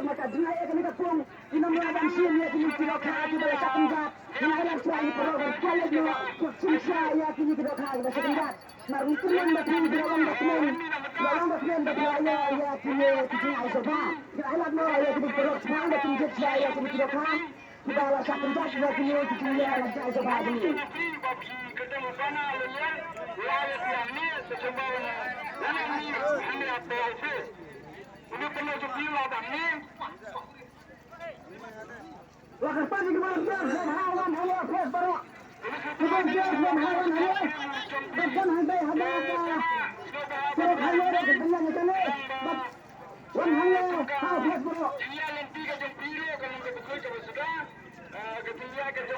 maka dia akan dikepung inam lawan sini ya kini tidak kaki pada sekendat inalah suai perobat kalau dia susah ya kini tidak kaki pada sekendat maruntulan batu dalam batmen beraya ya kini tidak isoba ialah no ya kini perut semua batu jejak ya kini tidak kaki kita lah sekendat ya kini tidak ada isoba ini ketemu sana lawan lawan ni sesungguhnya ini hanya apa itu ini perlu dilawan ni Waktu pagi kemarin hawan hanya pos baru. Kemudian hawan hanya bukan hanya apa. Saya hanya ada kebenaran itu ni. Wan hanya hawan pos baru. Dia yang tiga jam biru kalau kita bekerja sudah ketika kita